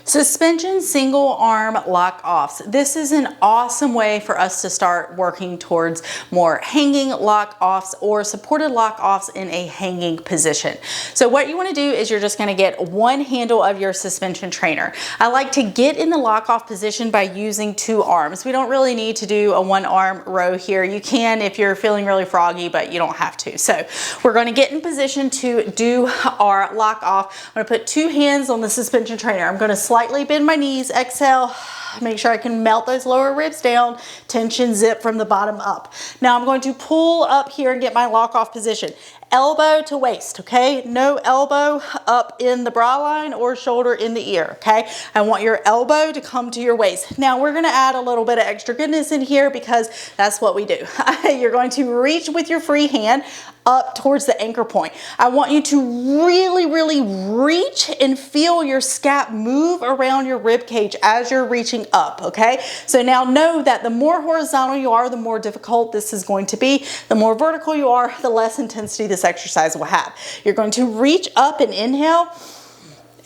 Suspension single arm lock offs. This is an awesome way for us to start working towards more hanging lock offs or supported lock offs in a hanging position. So what you want to do is you're just going to get one handle of your suspension trainer. I like to get in the lock off position by using two arms. We don't really need to do a one arm row here. You can if you're feeling really froggy, but you don't have to. So we're going to get in position to do our lock off. I'm going to put two hands on the suspension trainer. I'm going to slightly bend my knees, exhale, make sure I can melt those lower ribs down, tension zip from the bottom up. Now I'm going to pull up here and get my lock off position. Elbow to waist, okay? No elbow up in the bra line or shoulder in the ear, okay? I want your elbow to come to your waist. Now we're gonna add a little bit of extra goodness in here because that's what we do. You're going to reach with your free hand up towards the anchor point. I want you to really reach and feel your scap move around your rib cage as you're reaching up, okay? So now know that the more horizontal you are, the more difficult this is going to be. The more vertical you are, the less intensity this exercise will have. You're going to reach up and inhale,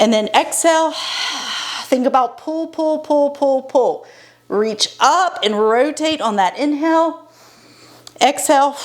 and then exhale. Think about pull, pull, pull, pull, pull. Reach up and rotate on that inhale. Exhale.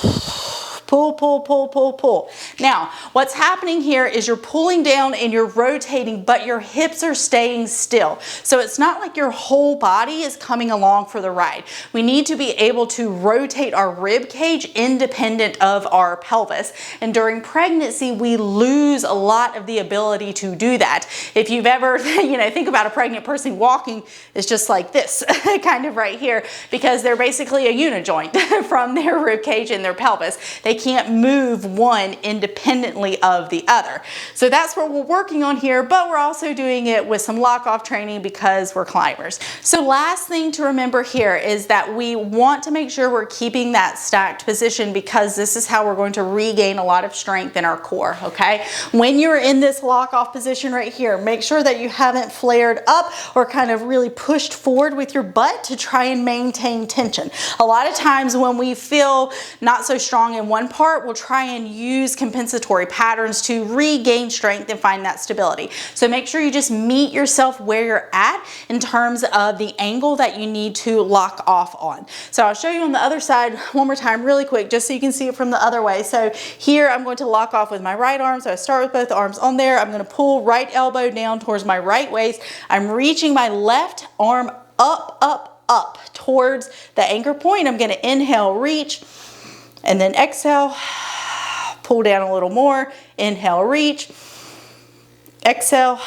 Pull, pull, pull, pull, pull. Now, what's happening here is you're pulling down and you're rotating, but your hips are staying still. So it's not like your whole body is coming along for the ride. We need to be able to rotate our rib cage independent of our pelvis. And during pregnancy, we lose a lot of the ability to do that. If you've ever, think about a pregnant person walking, it's just like this, kind of right here, because they're basically a unijoint from their rib cage and their pelvis. They can't move one independently of the other. So that's what we're working on here, but we're also doing it with some lock off training because we're climbers. So last thing to remember here is that we want to make sure we're keeping that stacked position because this is how we're going to regain a lot of strength in our core, okay? When you're in this lock off position right here, make sure that you haven't flared up or kind of really pushed forward with your butt to try and maintain tension. A lot of times when we feel not so strong in one part, we'll try and use compensatory patterns to regain strength and find that stability. So make sure you just meet yourself where you're at in terms of the angle that you need to lock off on. So I'll show you on the other side one more time really quick just so you can see it from the other way. So here I'm going to lock off with my right arm. So I start with both arms on there. I'm going to pull right elbow down towards my right waist. I'm reaching my left arm up towards the anchor point. I'm going to inhale, reach, and then exhale, pull down a little more, inhale, reach, exhale,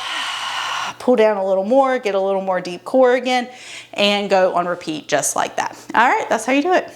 pull down a little more, get a little more deep core again, and go on repeat just like that. All right, that's how you do it.